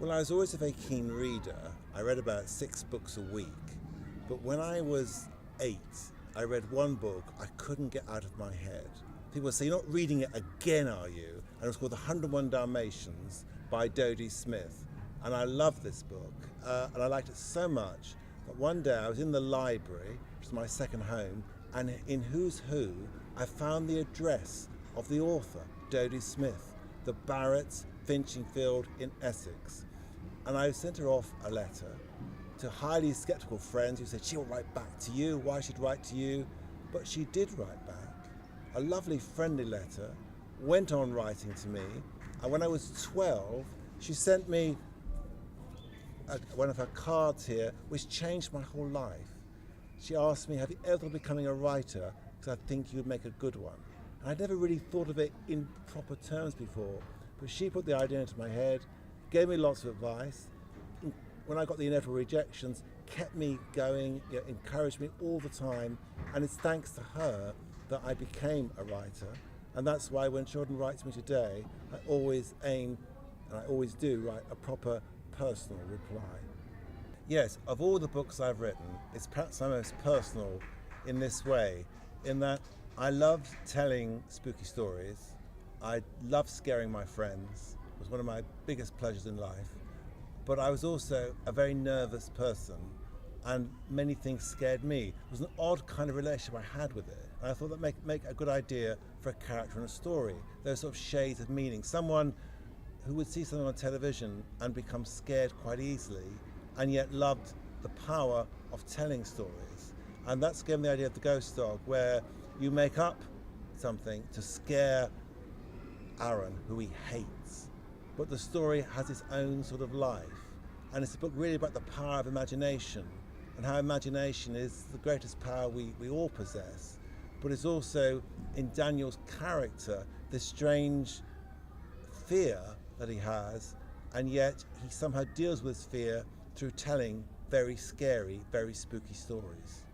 Well, I was always a very keen reader. I read about 6 books a week. But when I was 8, I read one book I couldn't get out of my head. People say, "You're not reading it again, are you?" And it was called The 101 Dalmatians by Dodie Smith. And I loved this book. And I liked it so much that one day I was in the library, which is my second home, and in Who's Who, I found the address of the author, Dodie Smith, the Barretts, Finchingfield in Essex. And I sent her off a letter to highly sceptical friends who said she'll write back to you, why she'd write to you. But she did write back. A lovely, friendly letter, went on writing to me. And when I was 12, she sent me one of her cards here, which changed my whole life. She asked me, "Have you ever thought of becoming a writer? Because I think you would make a good one." And I'd never really thought of it in proper terms before. But she put the idea into my head, gave me lots of advice. When I got the inevitable rejections, kept me going, encouraged me all the time. And it's thanks to her that I became a writer. And that's why when children write to me today, I always aim, and I always do, write a proper personal reply. Yes, of all the books I've written, it's perhaps my most personal in this way, in that I love telling spooky stories. I love scaring my friends. It was one of my biggest pleasures in life. But I was also a very nervous person, and many things scared me. It was an odd kind of relationship I had with it. And I thought that make a good idea for a character in a story. Those sort of shades of meaning. Someone who would see something on television and become scared quite easily, and yet loved the power of telling stories. And that's given the idea of the ghost dog, where you make up something to scare Aaron, who he hates. But the story has its own sort of life. And it's a book really about the power of imagination, and how imagination is the greatest power we all possess. But it's also, in Daniel's character, this strange fear that he has, and yet he somehow deals with his fear through telling very scary, very spooky stories.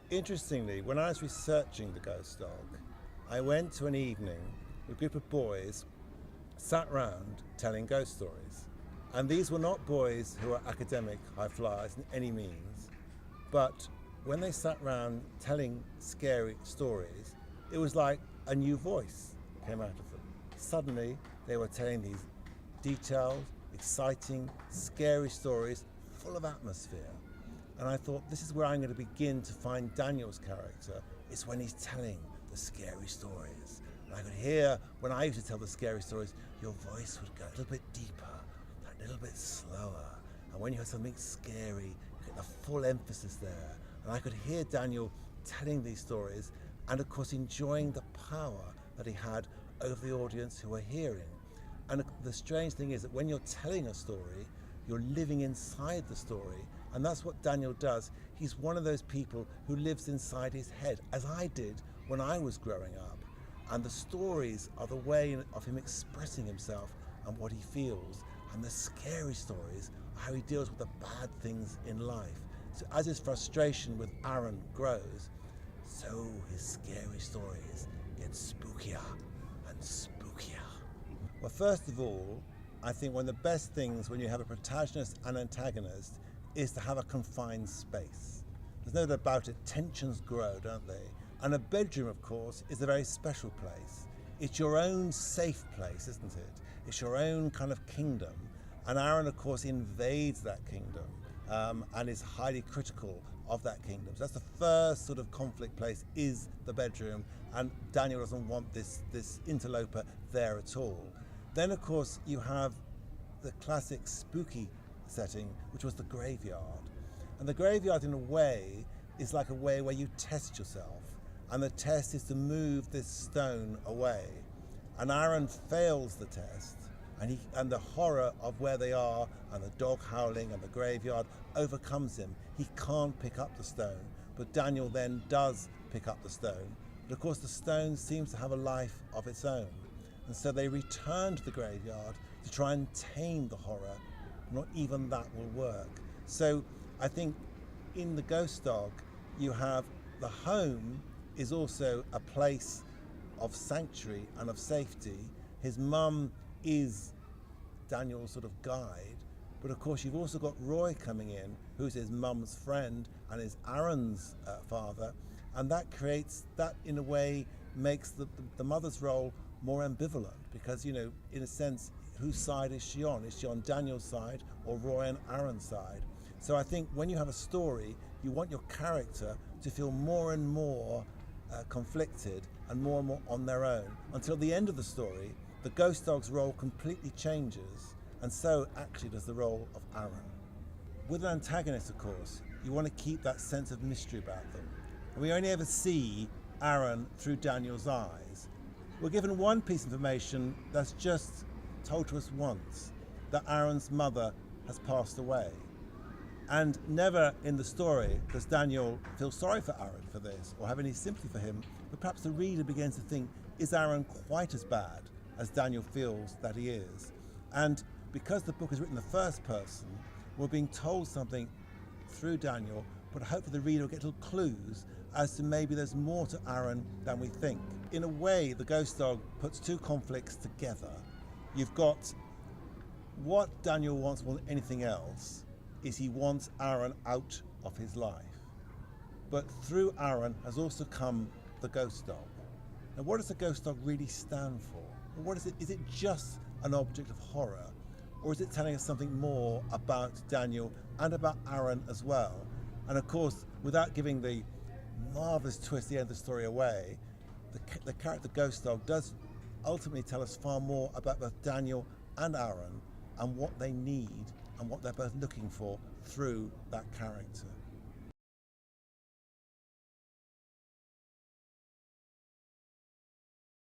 Interestingly, when I was researching the ghost dog, I went to an evening with a group of boys sat round telling ghost stories. And these were not boys who were academic high flyers in any means, but when they sat round telling scary stories, it was like a new voice came out of them. Suddenly, they were telling these detailed, exciting, scary stories full of atmosphere. And I thought, this is where I'm going to begin to find Daniel's character. It's when he's telling the scary stories. And I could hear, when I used to tell the scary stories, your voice would go a little bit deeper, a little bit slower. And when you heard something scary, you get the full emphasis there. And I could hear Daniel telling these stories, and of course enjoying the power that he had over the audience who were hearing. And the strange thing is that when you're telling a story, you're living inside the story. And that's what Daniel does. He's one of those people who lives inside his head, as I did when I was growing up. And the stories are the way of him expressing himself and what he feels. And the scary stories are how he deals with the bad things in life. So as his frustration with Aaron grows, so his scary stories get spookier and spookier. Well, first of all, I think one of the best things when you have a protagonist and antagonist is to have a confined space. There's no doubt about it, tensions grow, don't they? And a bedroom, of course, is a very special place. It's your own safe place, isn't it? It's your own kind of kingdom. And Aaron, of course, invades that kingdom and is highly critical of that kingdom. So that's the first sort of conflict place, is the bedroom. And Daniel doesn't want this interloper there at all. Then, of course, you have the classic spooky setting, which was the graveyard. And the graveyard, in a way, is like a way where you test yourself. And the test is to move this stone away. And Aaron fails the test, and the horror of where they are, and the dog howling, and the graveyard overcomes him. He can't pick up the stone, but Daniel then does pick up the stone. But of course, the stone seems to have a life of its own. And so they return to the graveyard to try and tame the horror. Not even that will work. So I think in the ghost dog, you have the home is also a place of sanctuary and of safety. His mum is Daniel's sort of guide, But of course, you've also got Roy coming in, who's his mum's friend and is Aaron's father, and that creates, that in a way makes the mother's role more ambivalent, because, you know, in a sense, whose side is she on? Is she on Daniel's side or Roy and Aaron's side? So I think when you have a story, you want your character to feel more and more conflicted and more on their own, until the end of the story, the ghost dog's role completely changes, and so actually does the role of Aaron. With an antagonist, of course, you want to keep that sense of mystery about them. And we only ever see Aaron through Daniel's eyes. We're given one piece of information that's just told to us once, that Aaron's mother has passed away. And never in the story does Daniel feel sorry for Aaron for this or have any sympathy for him, but perhaps the reader begins to think, is Aaron quite as bad as Daniel feels that he is? And because the book is written in the first person, we're being told something through Daniel, but hopefully the reader will get little clues as to maybe there's more to Aaron than we think. In a way, the ghost dog puts two conflicts together. You've got what Daniel wants more than anything else is he wants Aaron out of his life. But through Aaron has also come the ghost dog. Now, what does the ghost dog really stand for? What is it? Is it just an object of horror? Or is it telling us something more about Daniel and about Aaron as well? And of course, without giving the marvelous twist at the end of the story away, the character Ghost Dog does ultimately tell us far more about both Daniel and Aaron and what they need and what they're both looking for through that character.